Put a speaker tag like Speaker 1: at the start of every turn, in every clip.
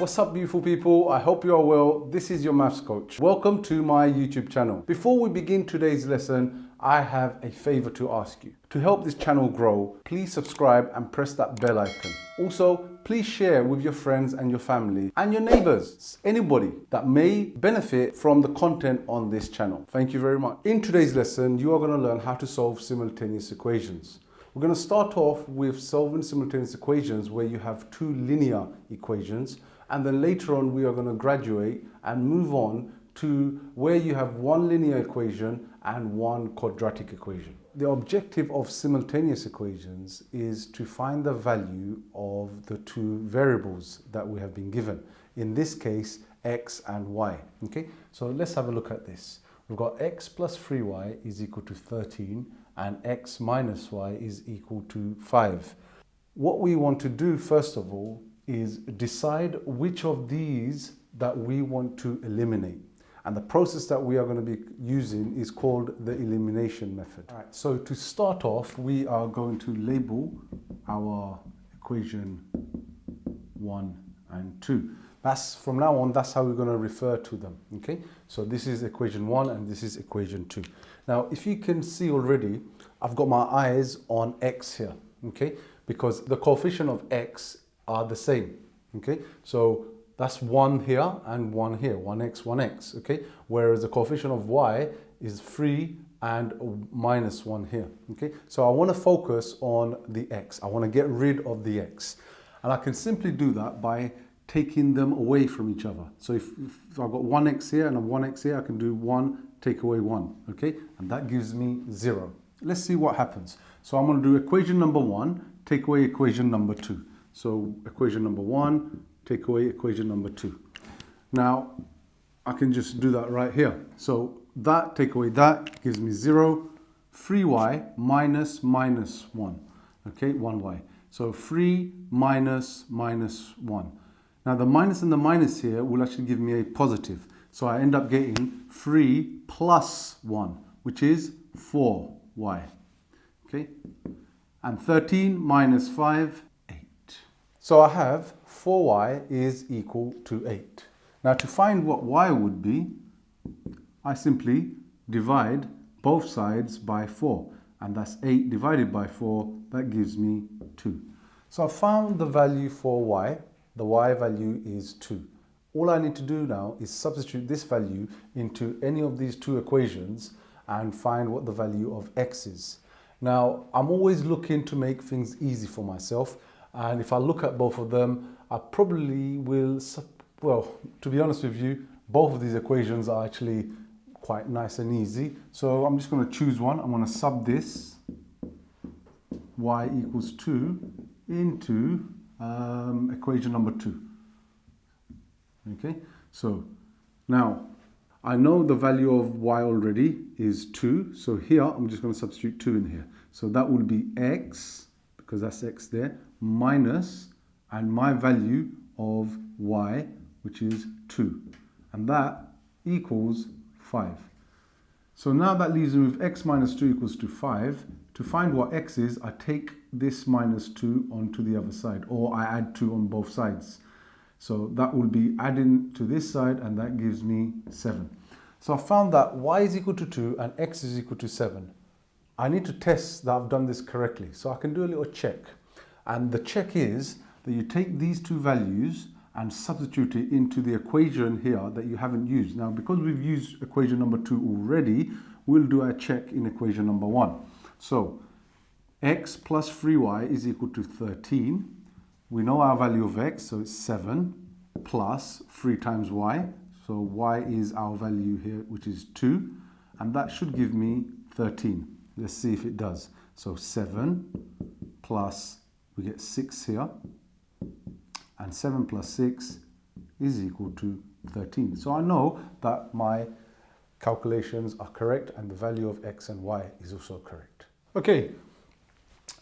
Speaker 1: What's up, beautiful people? I hope you are well. This is your maths coach. Welcome to my YouTube channel. Before we begin today's lesson, I have a favor to ask you. To help this channel grow, please subscribe and press that bell icon. Also, please share with your friends and your family and your neighbors, anybody that may benefit from the content on this channel. Thank you very much. In today's lesson, you are going to learn how to solve simultaneous equations. We're going to start off with solving simultaneous equations where you have two linear equations, and then later on we are going to graduate and move on to where you have one linear equation and one quadratic equation. The objective of simultaneous equations is to find the value of the two variables that we have been given. In this case, x and y. Okay, so let's have a look at this. We've got x plus 3y is equal to 13 and x minus y is equal to 5. What we want to do first of all is decide which of these that we want to eliminate. And the process that we are going to be using is called the elimination method. All right, so to start off, we are going to label our equation 1 and 2. From now on, that's how we're going to refer to them, okay? So this is equation 1 and this is equation 2. Now, if you can see already, I've got my eyes on x here, okay? Because the coefficient of x are the same, okay? So that's 1 here and 1 here, 1x, 1x, okay? Whereas the coefficient of y is 3 and minus 1 here, okay? So I want to focus on the x. I want to get rid of the x. And I can simply do that by taking them away from each other. So if I've got 1x here and a 1x here, I can do 1, take away 1, okay? And that gives me 0. Let's see what happens. So I'm going to do equation number 1, take away equation number 2. So equation number 1, take away equation number 2. Now, I can just do that right here. So that, take away that, gives me 0. 3y minus 1, okay, 1y. So 3 minus 1. Now the minus and the minus here will actually give me a positive. So I end up getting 3 plus 1, which is 4y, okay? And 13 minus 5, 8. So I have 4y is equal to 8. Now to find what y would be, I simply divide both sides by 4. And that's 8 divided by 4, that gives me 2. So I found the value for y. The y value is 2. All I need to do now is substitute this value into any of these two equations and find what the value of x is. Now, I'm always looking to make things easy for myself. And if I look at both of them, I probably will, well, to be honest with you, both of these equations are actually quite nice and easy. So I'm just going to choose one. I'm going to sub this y equals 2 into equation number 2. Okay, so now I know the value of y already is 2. So here I'm just going to substitute 2 in here. So that will be x, because that's x there, minus, and my value of y, which is 2. And that equals 5. So now that leaves me with x minus 2 equals to 5. To find what x is, I take this minus 2 onto the other side, or I add 2 on both sides. So that will be adding to this side, and that gives me 7. So I found that y is equal to 2 and x is equal to 7. I need to test that I've done this correctly. So I can do a little check. And the check is that you take these two values and substitute it into the equation here that you haven't used. Now, because we've used equation number 2 already, we'll do a check in equation number 1. So x plus 3y is equal to 13. We know our value of x, so it's 7 plus 3 times y. So y is our value here, which is 2. And that should give me 13. Let's see if it does. So 7 plus, we get 6 here. And 7 plus 6 is equal to 13. So I know that my calculations are correct and the value of x and y is also correct. Okay,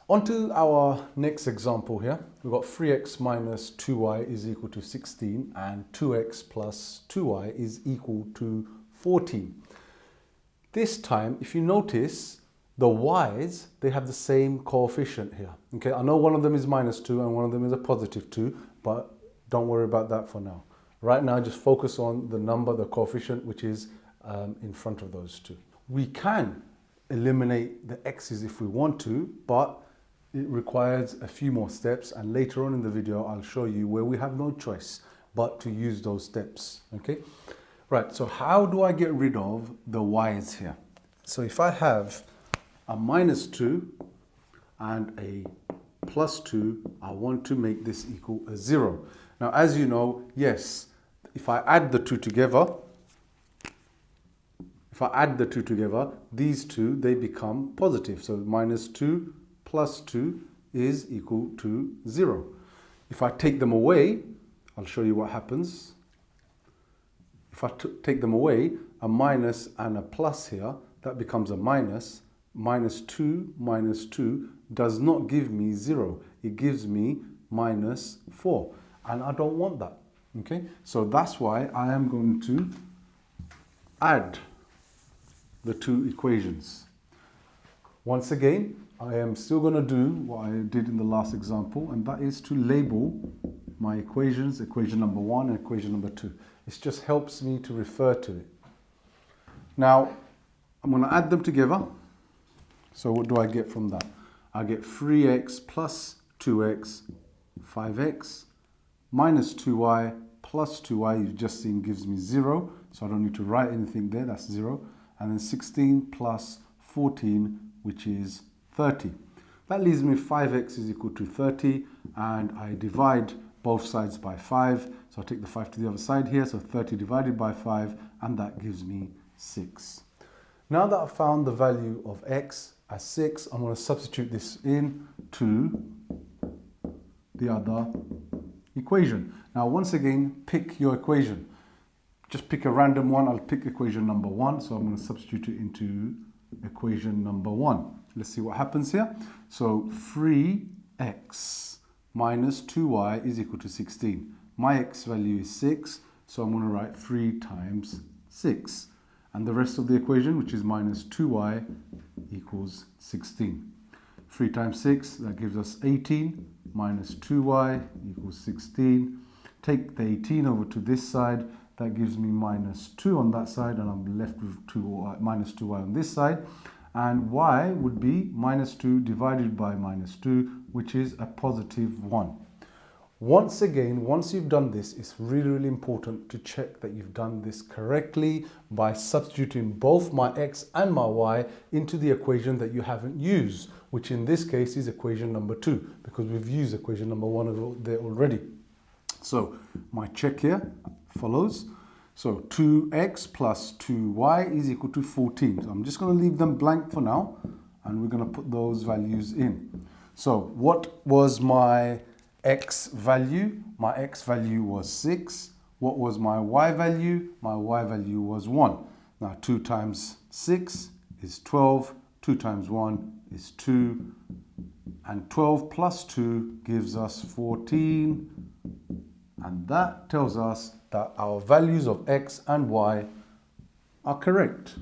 Speaker 1: on to our next example here. We've got 3x minus 2y is equal to 16 and 2x plus 2y is equal to 14. This time, if you notice, the y's, they have the same coefficient here. Okay, I know one of them is minus 2 and one of them is a positive 2, but don't worry about that for now. Right now, just focus on the number, the coefficient, which is in front of those two. We can eliminate the x's if we want to, but it requires a few more steps, and later on in the video I'll show you where we have no choice but to use those steps. Okay, right, so how do I get rid of the y's here? So if I have a -2 and a +2, I want to make this equal a 0. Now, as you know, yes, if I add the two together, these two, they become positive. So -2 plus 2 is equal to 0. If I take them away, I'll show you what happens. If I take them away, a minus and a plus here, that becomes a minus. -2 minus 2 does not give me 0. It gives me -4. And I don't want that. Okay? So that's why I am going to add the two equations. Once again, I am still going to do what I did in the last example, and that is to label my equations, equation number 1 and equation number 2. It just helps me to refer to it. Now, I'm going to add them together. So what do I get from that? I get 3x plus 2x, 5x, minus 2y plus 2y, you've just seen, gives me 0. So I don't need to write anything there, that's 0. And then 16 plus 14, which is 30. That leaves me 5x is equal to 30, and I divide both sides by 5. So I take the 5 to the other side here, so 30 divided by 5, and that gives me 6. Now that I've found the value of x as 6, I'm going to substitute this in to the other equation. Now, once again, pick your equation. Just pick a random one. I'll pick equation number 1, so I'm going to substitute it into equation number 1. Let's see what happens here. So 3x minus 2y is equal to 16. My x value is 6, so I'm going to write 3 times 6. And the rest of the equation, which is minus 2y, equals 16. 3 times 6, that gives us 18, minus 2y equals 16. Take the 18 over to this side, that gives me minus 2 on that side, and I'm left with minus 2y on this side. And y would be minus 2 divided by minus 2, which is a positive 1. Once again, once you've done this, it's really, really important to check that you've done this correctly by substituting both my x and my y into the equation that you haven't used, which in this case is equation number 2, because we've used equation number 1 there already. So my check here follows. So 2x plus 2y is equal to 14. So I'm just going to leave them blank for now, and we're going to put those values in. So what was my x value? My x value was 6. What was my y value? My y value was 1. Now 2 times 6 is 12. 2 times 1 is 2. And 12 plus 2 gives us 14. And that tells us that our values of x and y are correct.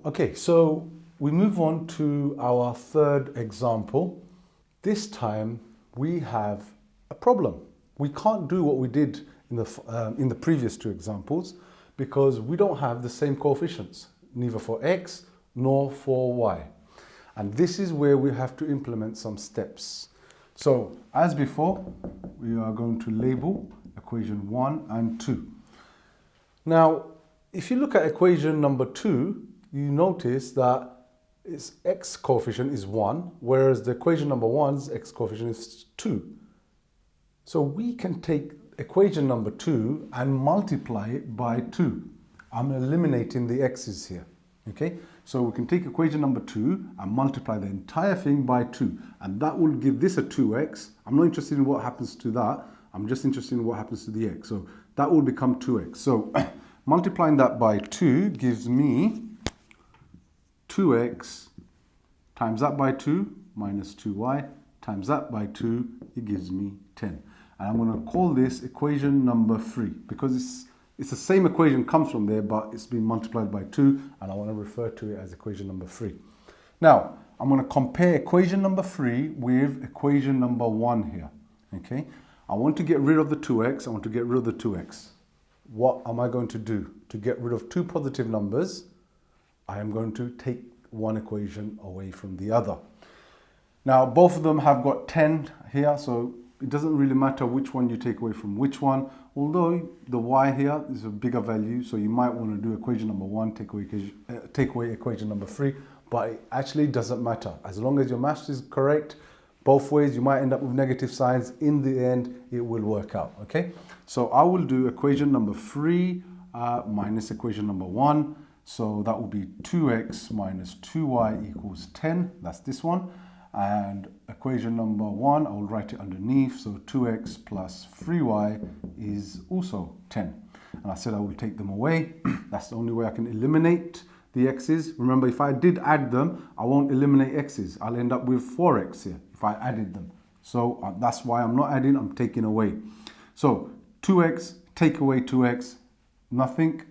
Speaker 1: Okay, so we move on to our third example. This time we have a problem. We can't do what we did in the previous two examples because we don't have the same coefficients, neither for x nor for y. And this is where we have to implement some steps. So as before, we are going to label equation 1 and 2. Now, if you look at equation number 2, you notice that its x coefficient is 1, whereas the equation number 1's x coefficient is 2. So we can take equation number 2 and multiply it by 2. I'm eliminating the x's here, okay? So we can take equation number 2 and multiply the entire thing by 2. And that will give this a 2x. I'm not interested in what happens to that. I'm just interested in what happens to the x. So that will become 2x. So multiplying that by 2 gives me 2x times that by 2 minus 2y times that by 2, it gives me 10. And I'm going to call this equation number 3 because it's the same equation comes from there, but it's been multiplied by 2, and I want to refer to it as equation number 3. Now, I'm going to compare equation number 3 with equation number 1 here. Okay, I want to get rid of the 2x, I want to get rid of the 2x. What am I going to do? To get rid of two positive numbers, I am going to take one equation away from the other. Now, both of them have got 10 here, so it doesn't really matter which one you take away from which one, although the y here is a bigger value, so you might want to do equation number 1, take away equation number 3, but it actually doesn't matter. As long as your maths is correct, both ways, you might end up with negative signs. In the end, it will work out, okay? So I will do equation number 3 minus equation number 1. So that will be 2x minus 2y equals 10. That's this one. And equation number 1, I will write it underneath. So 2x plus 3y is also 10. And I said I will take them away. That's the only way I can eliminate the x's. Remember, if I did add them, I won't eliminate x's. I'll end up with 4x here if I added them. So that's why I'm not adding, I'm taking away. So 2x, take away 2x, nothing.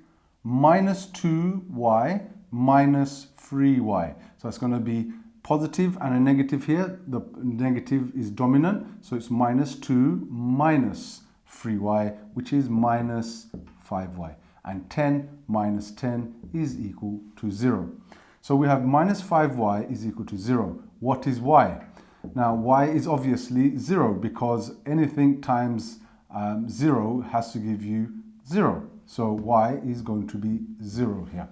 Speaker 1: Minus 2y minus 3y. So it's going to be positive and a negative here. The negative is dominant, so it's minus 2 minus 3y, which is minus 5y. And 10 minus 10 is equal to 0. So we have minus 5y is equal to 0. What is y? Now, y is obviously 0 because anything times 0 has to give you 0. So y is going to be 0 here.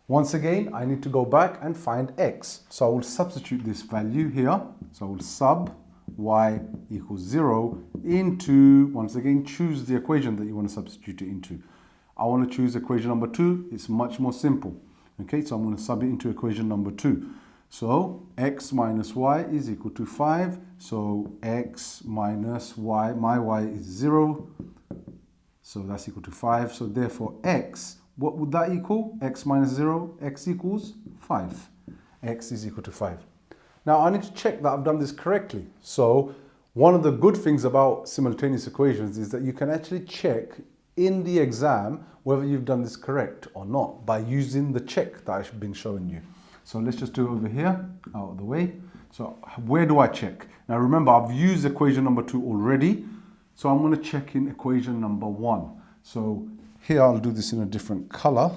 Speaker 1: Once again, I need to go back and find x. So I will substitute this value here. So I will sub y equals 0 into, once again, choose the equation that you want to substitute it into. I want to choose equation number 2. It's much more simple. Okay, so I'm going to sub it into equation number 2. So x minus y is equal to 5. So x minus y, my y is 0. So that's equal to 5. So therefore x, what would that equal? X minus 0, x equals 5. X is equal to 5. Now I need to check that I've done this correctly. So one of the good things about simultaneous equations is that you can actually check in the exam whether you've done this correct or not by using the check that I've been showing you. So let's just do it over here, out of the way. So where do I check? Now remember, I've used equation number 2 already. So I'm going to check in equation number 1. So here I'll do this in a different color,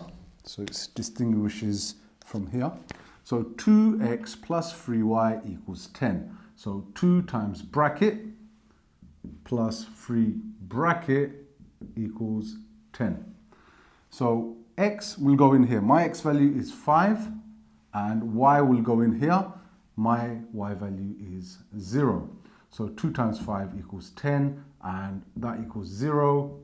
Speaker 1: so it distinguishes from here. So 2x plus 3y equals 10. So 2 times bracket plus 3 bracket equals 10. So x will go in here. My x value is 5 and y will go in here. My y value is 0. So 2 times 5 equals 10 and that equals 0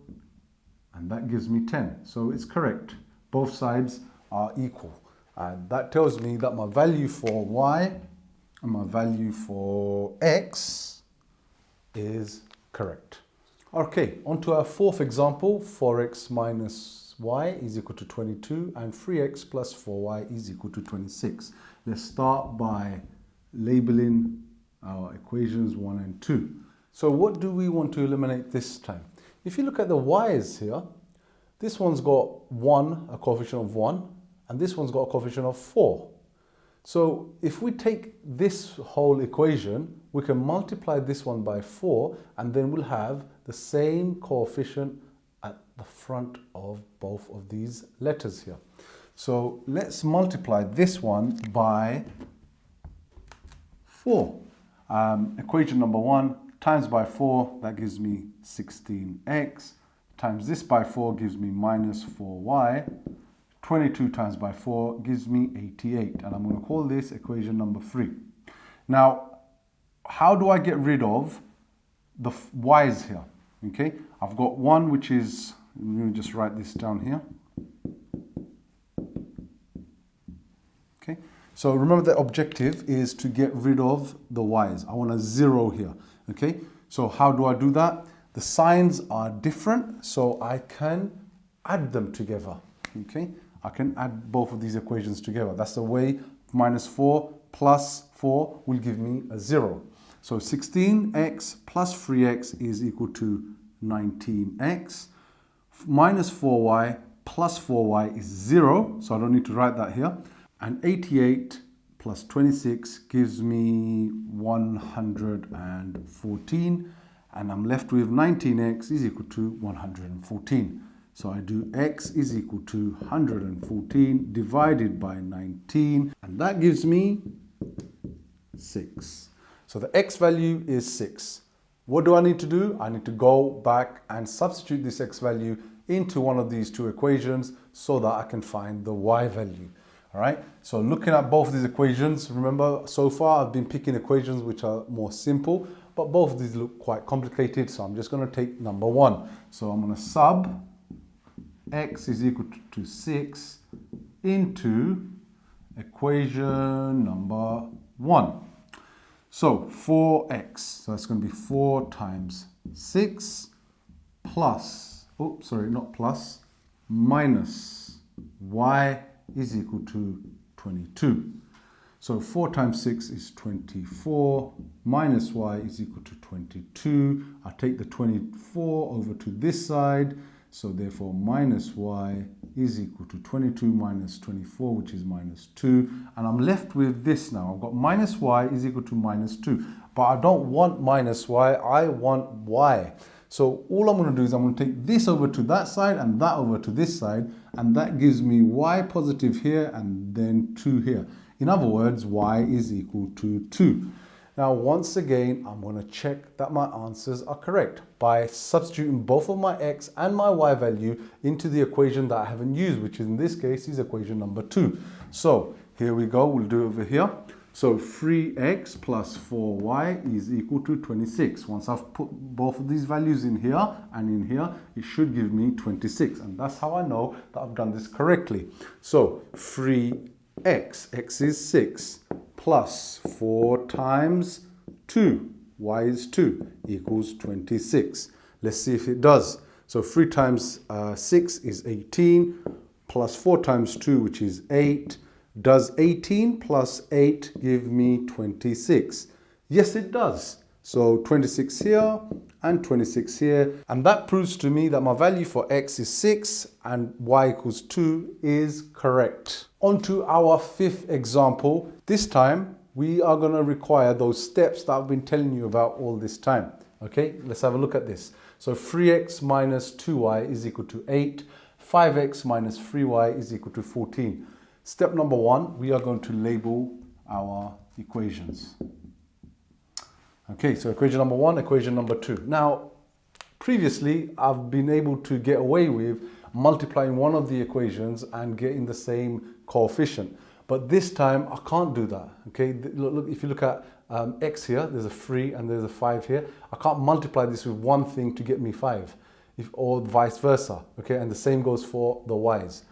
Speaker 1: and that gives me 10. So it's correct. Both sides are equal. And that tells me that my value for y and my value for x is correct. Okay, on to our fourth example. 4x minus y is equal to 22 and 3x plus 4y is equal to 26. Let's start by labeling our equations 1 and 2. So what do we want to eliminate this time? If you look at the y's here, this one's got 1, a coefficient of 1, and this one's got a coefficient of 4. So if we take this whole equation, we can multiply this one by 4, and then we'll have the same coefficient at the front of both of these letters here. So let's multiply this one by 4. Equation number 1 times by 4, that gives me 16x, times this by 4 gives me minus 4y, 22 times by 4 gives me 88, and I'm going to call this equation number 3. Now, how do I get rid of the y's here? Okay, I've got one which is, let me just write this down here. Okay, so remember the objective is to get rid of the y's. I want a 0 here. Okay, so how do I do that? The signs are different, so I can add them together. Okay, I can add both of these equations together. That's the way. Minus 4 plus 4 will give me a 0. So 16x plus 3x is equal to 19x. Minus 4y plus 4y is 0, so I don't need to write that here. And 88 plus 26 gives me 114. and I'm left with 19x is equal to 114. So I do x is equal to 114 divided by 19, and that gives me 6. So the x value is 6. What do I need to do? I need to go back and substitute this x value into one of these two equations so that I can find the y value. All right, so looking at both of these equations, remember so far I've been picking equations which are more simple, but both of these look quite complicated, so I'm just going to take number 1. So I'm going to sub x is equal to 6 into equation number 1. So 4x, so that's going to be 4 times 6 plus, minus y is equal to 22. So 4 times 6 is 24, minus y is equal to 22. I take the 24 over to this side, so therefore minus y is equal to 22 minus 24, which is minus 2. And I'm left with this now. I've got minus y is equal to minus 2. But I don't want minus y, I want y. So all I'm going to do is I'm going to take this over to that side and that over to this side, and that gives me y positive here and then 2 here. In other words, y is equal to 2. Now, once again, I'm going to check that my answers are correct by substituting both of my x and my y value into the equation that I haven't used, which in this case is equation number 2. So here we go, we'll do it over here. So 3x plus 4y is equal to 26. Once I've put both of these values in here and in here, it should give me 26. And that's how I know that I've done this correctly. So 3x, x is 6, plus 4 times 2, y is 2, equals 26. Let's see if it does. So 3 times 6 is 18, plus 4 times 2, which is 8. Does 18 plus 8 give me 26? Yes, it does. So 26 here and 26 here. And that proves to me that my value for x is 6 and y equals 2 is correct. On to our 5th example. This time, we are going to require those steps that I've been telling you about all this time. Okay, let's have a look at this. So 3x minus 2y is equal to 8. 5x minus 3y is equal to 14. Step number 1, we are going to label our equations. Okay, so equation number 1, equation number 2. Now, previously, I've been able to get away with multiplying one of the equations and getting the same coefficient. But this time, I can't do that. Okay, look, if you look at x here, there's a 3 and there's a 5 here. I can't multiply this with one thing to get me 5, or vice versa. Okay, and the same goes for the y's.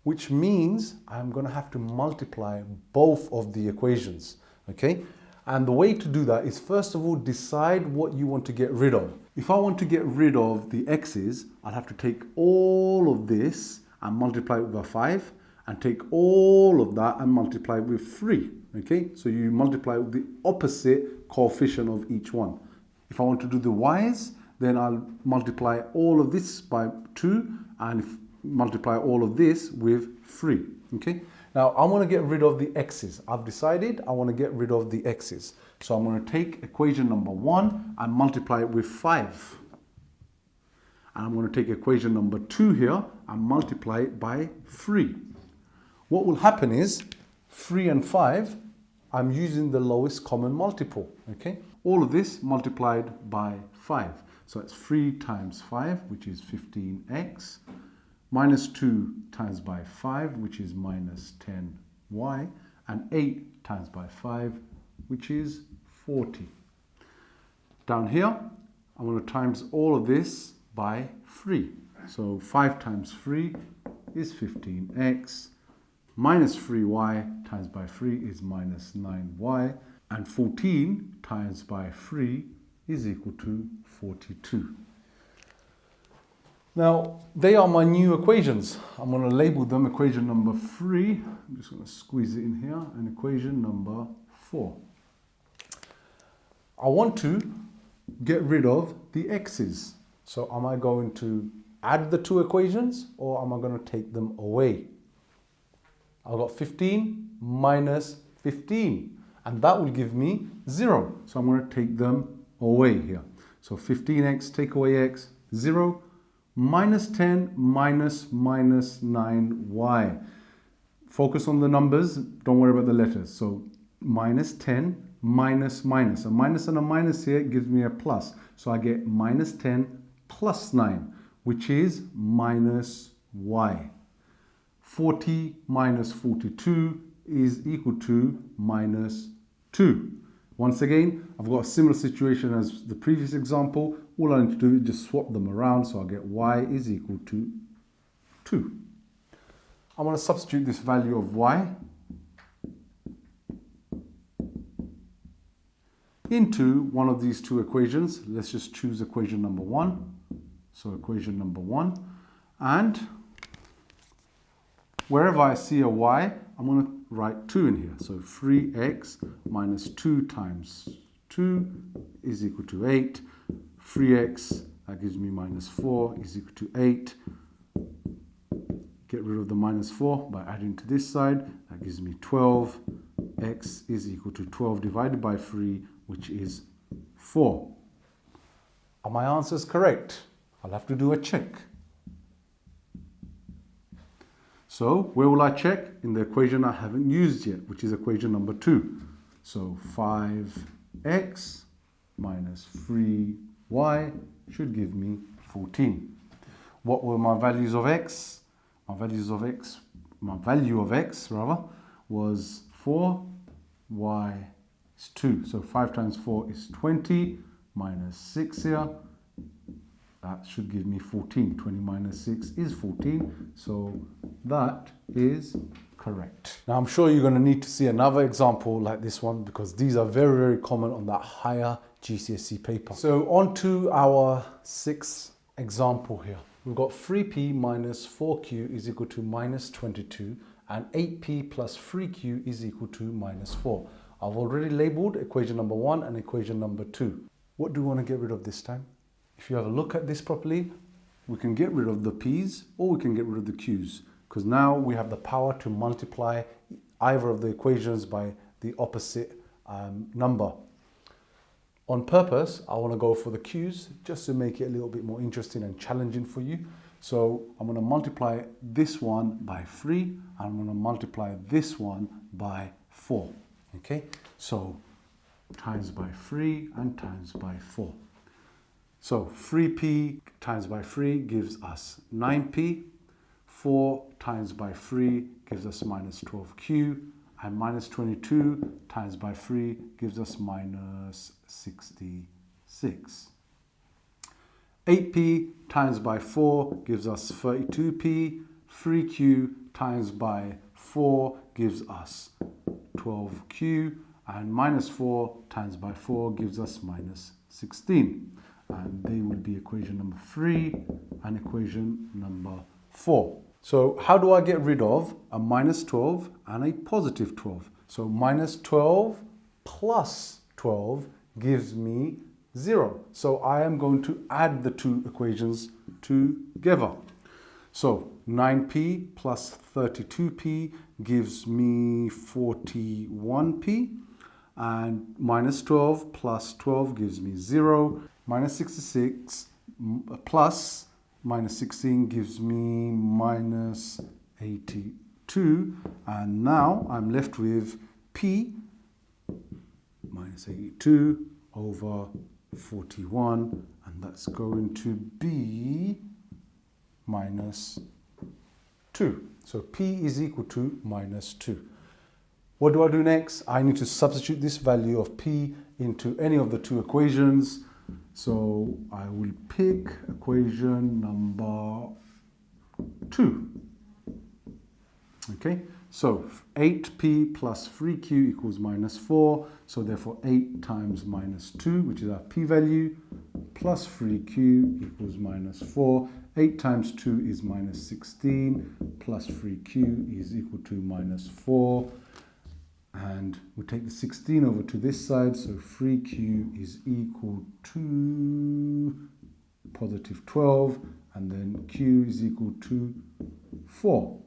Speaker 1: Which means I'm going to have to multiply both of the equations, okay? And the way to do that is, first of all, decide what you want to get rid of. If I want to get rid of the x's, I'll have to take all of this and multiply it with a 5, and take all of that and multiply it with 3, okay? So you multiply with the opposite coefficient of each one. If I want to do the y's, then I'll multiply all of this by 2, and multiply all of this with 3, okay? Now, I want to get rid of the x's. I've decided I want to get rid of the x's. So I'm going to take equation number 1 and multiply it with 5. And I'm going to take equation number 2 here and multiply it by 3. What will happen is 3 and 5, I'm using the lowest common multiple, okay? All of this multiplied by 5. So it's 3 times 5, which is 15x. Minus 2 times by 5, which is minus 10y, and 8 times by 5, which is 40. Down here, I'm going to times all of this by 3. So 5 times 3 is 15x, minus 3y times by 3 is minus 9y, and 14 times by 3 is equal to 42. Now, they are my new equations. I'm going to label them equation number 3. I'm just going to squeeze it in here, and equation number 4. I want to get rid of the x's. So am I going to add the two equations, or am I going to take them away? I've got 15 minus 15, and that will give me 0. So I'm going to take them away here. So 15x, take away x, 0. Minus 10 minus 9y. Focus on the numbers, don't worry about the letters. So minus 10 minus minus. A minus and a minus here gives me a plus. So I get minus 10 plus 9, which is minus y. 40 minus 42 is equal to minus 2. Once again, I've got a similar situation as the previous example. All I need to do is just swap them around, so I'll get y is equal to 2. I'm going to substitute this value of y into one of these two equations. Let's just choose equation number 1. So equation number 1. And wherever I see a y, I'm going to write 2 in here. So 3x minus 2 times 2 is equal to 8. 3x, that gives me minus 4, is equal to 8. Get rid of the minus 4 by adding to this side. That gives me 12. X is equal to 12 divided by 3, which is 4. Are my answers correct? I'll have to do a check. So where will I check? In the equation I haven't used yet, which is equation number 2. So 5x minus 3y should give me 14. What were my values of x? My value of x was 4, y is 2. So 5 times 4 is 20, minus 6 here. That should give me 14. 20 minus 6 is 14. So that is correct. Now I'm sure you're going to need to see another example like this one, because these are very, very common on that higher GCSE paper. So on to our 6th example here. We've got 3p minus 4q is equal to minus 22, and 8p plus 3q is equal to minus 4. I've already labeled equation number 1 and equation number 2. What do we want to get rid of this time? If you have a look at this properly, we can get rid of the p's or we can get rid of the q's, because now we have the power to multiply either of the equations by the opposite number. On purpose, I want to go for the q's just to make it a little bit more interesting and challenging for you. So I'm going to multiply this one by 3, and I'm going to multiply this one by 4. Okay, so times by 3 and times by 4. So 3p times by 3 gives us 9p. 4 times by 3 gives us minus 12q. And minus 22 times by 3 gives us minus 66. 8p times by 4 gives us 32p. 3q times by 4 gives us 12q. And minus 4 times by 4 gives us minus 16. And they will be equation number 3 and equation number 4. So how do I get rid of a minus 12 and a positive 12? So minus 12 plus 12 gives me 0. So I am going to add the two equations together. So 9p plus 32p gives me 41p. And minus 12 plus 12 gives me 0. Minus 66 plus minus 16 gives me minus 82. And now I'm left with p minus 82 over 41. And that's going to be minus 2. So p is equal to minus 2. What do I do next? I need to substitute this value of p into any of the two equations. So I will pick equation number 2. Okay, so 8p plus 3q equals minus 4. So therefore 8 times minus 2, which is our p value, plus 3q equals minus 4. 8 times 2 is minus 16, plus 3q is equal to minus 4. And we take the 16 over to this side, so 3q is equal to positive 12, and then q is equal to 4.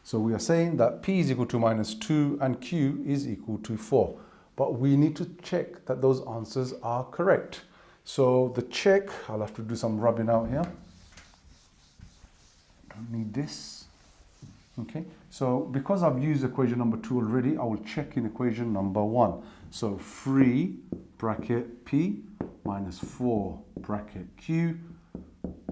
Speaker 1: So we are saying that p is equal to minus 2 and q is equal to 4. But we need to check that those answers are correct. So the check, I'll have to do some rubbing out here. Don't need this. Okay, so because I've used equation number 2 already, I will check in equation number 1. So 3 bracket P minus 4 bracket Q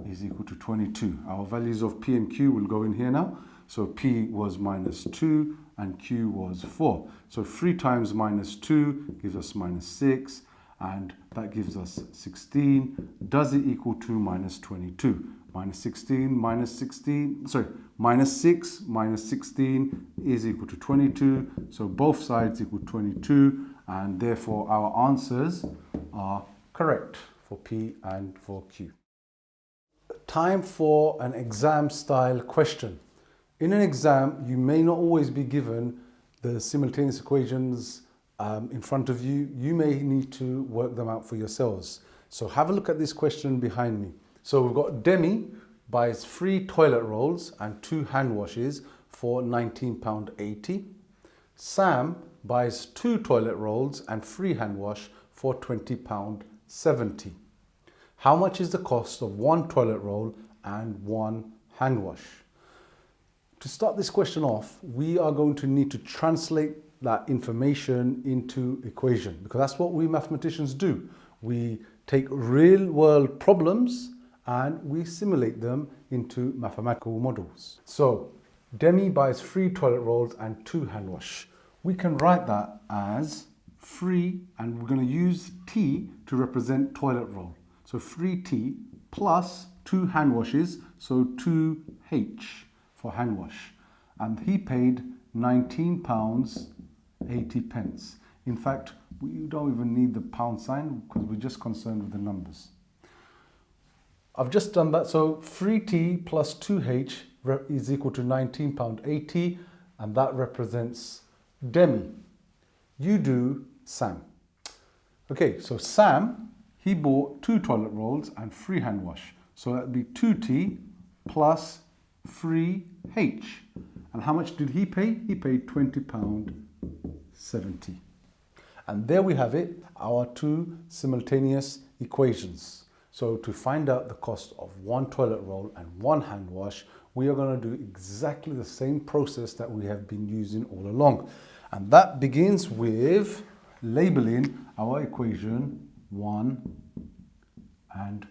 Speaker 1: is equal to 22. Our values of P and Q will go in here now. So P was minus 2 and Q was 4. So 3 times minus 2 gives us minus 6, and that gives us 16. Does it equal to minus 22? Minus 16 minus 16, sorry, minus 6 minus 16 is equal to 22. So both sides equal 22, and therefore our answers are correct for P and for Q. Time for an exam style question. In an exam, you may not always be given the simultaneous equations in front of you. You may need to work them out for yourselves. So have a look at this question behind me. So we've got Demi buys 3 toilet rolls and 2 hand washes for £19.80. Sam buys 2 toilet rolls and 3 hand wash for £20.70. How much is the cost of 1 toilet roll and 1 hand wash? To start this question off, we are going to need to translate that information into equation, because that's what we mathematicians do. We take real world problems and we simulate them into mathematical models. So Demi buys 3 toilet rolls and 2 hand wash. We can write that as 3, and we're going to use T to represent toilet roll. So 3T plus 2 hand washes, so 2H for hand wash. And he paid £19.80. In fact, we don't even need the pound sign because we're just concerned with the numbers. I've just done that. So 3T plus 2H is equal to £19.80, and that represents Demi. You do Sam. Okay, so Sam, he bought 2 toilet rolls and 3 hand wash. So that'd be 2T plus 3H. And how much did he pay? He paid £20.70. And there we have it, our 2 simultaneous equations. So to find out the cost of 1 toilet roll and 1 hand wash, we are going to do exactly the same process that we have been using all along. And that begins with labeling our equation 1 and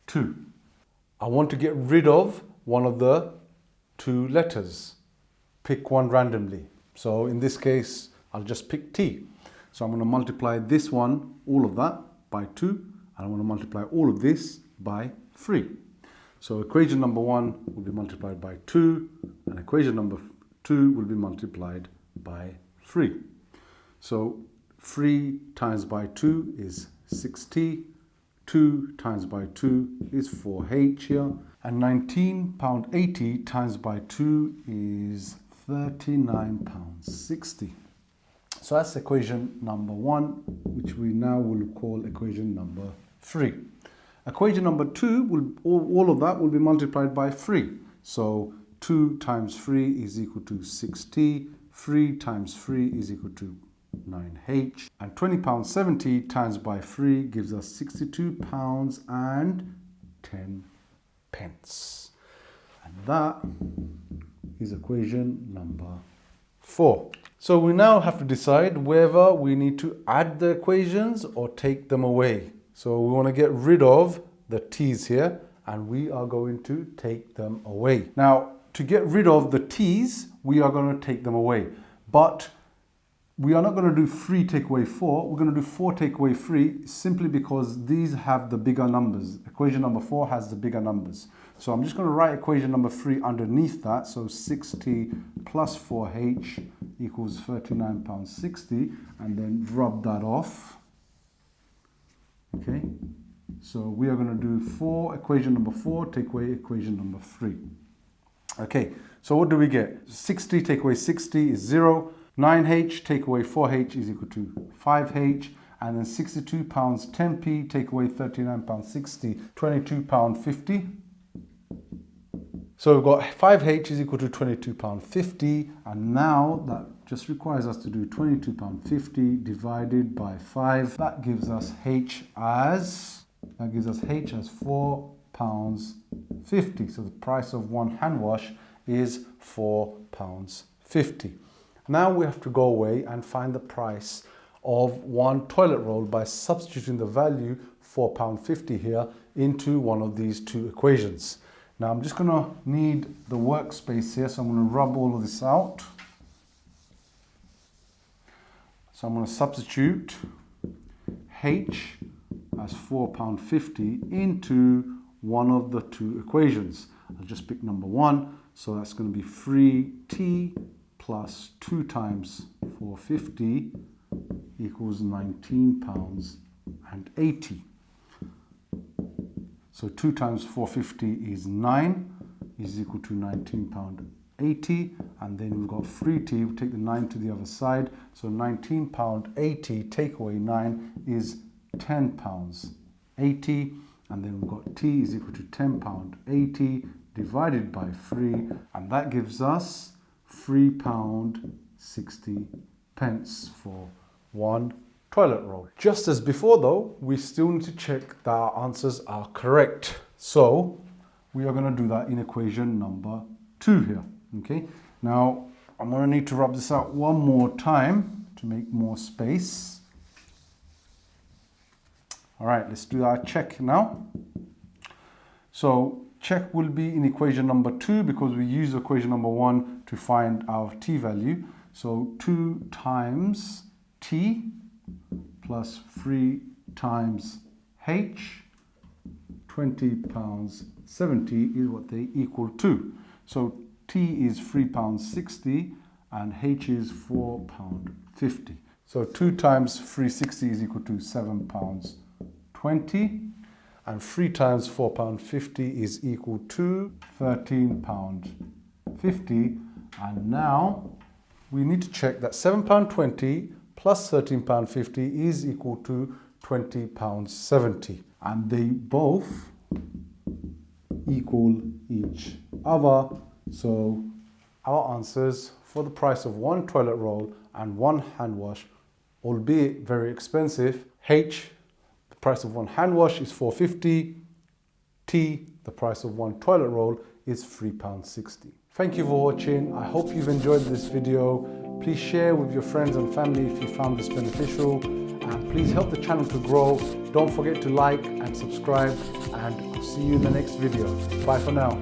Speaker 1: 2. I want to get rid of one of the 2 letters. Pick one randomly. So in this case, I'll just pick T. So I'm going to multiply this one, all of that, by 2. And I'm going to multiply all of this by 3. So equation number 1 will be multiplied by 2. And equation number 2 will be multiplied by 3. So 3 times by 2 is 6T. 2 times by 2 is 4H here. And £19.80 times by 2 is £39.60. So that's equation number 1, which we now will call equation number 3. Equation number 2, all of that will be multiplied by 3. So 2 times 3 is equal to 6T. 3 times 3 is equal to 9H. And £20.70 times by 3 gives us £62.10. And that is equation number 4. So we now have to decide whether we need to add the equations or take them away. So we want to get rid of the t's here, and we are going to take them away. Now, to get rid of the t's, we are going to take them away. But we are not going to do 3 take away 4. We're going to do 4 take away 3 simply because these have the bigger numbers. Equation number 4 has the bigger numbers. So I'm just going to write equation number 3 underneath that. So 6T plus 4H equals £39.60, and then rub that off. Okay, so we are going to do equation number 4 take away equation number 3. Okay, so what do we get? 60 take away 60 is 0. 9H take away 4H is equal to 5H. And then £62 10p take away £39.60, £22.50. So we've got 5H is equal to £22.50. And now that just requires us to do £22.50 divided by 5. That gives us H as That gives us H as £4.50. So the price of one hand wash is £4.50. Now we have to go away and find the price of one toilet roll by substituting the value £4.50 here into one of these two equations. Now I'm just going to need the workspace here, so I'm going to rub all of this out. So I'm going to substitute H as £4.50 into one of the two equations. I'll just pick number one, so that's going to be 3t plus 2 times 450 equals £19.80. So 2 times 450 is 9, is equal to £19.80, and then we've got 3t, we take the 9 to the other side, so £19.80 take away 9 is £10.80, and then we've got t is equal to £10.80 divided by 3, and that gives us £3.60 for one toilet roll. Just as before though, we still need to check that our answers are correct. So we are going to do that in equation number 2 here. Okay, now I'm going to need to rub this out one more time to make more space. All right, let's do our check now. So check will be in equation number 2 because we use equation number 1 to find our t value. So 2 times t plus 3 times h, £20.70 is what they equal to. So t is £3.60 and h is £4.50. So 2 times 360 is equal to £7.20, and 3 times £4.50 is equal to £13.50. And now we need to check that £7.20 plus £13.50 is equal to £20.70, and they both equal each other. So our answers for the price of one toilet roll and one hand wash, albeit very expensive, H, the price of one hand wash is £4.50, T, the price of one toilet roll is £3.60. Thank you for watching. I hope you've enjoyed this video. Please share with your friends and family if you found this beneficial, and please help the channel to grow. Don't forget to like and subscribe, and I'll see you in the next video. Bye for now.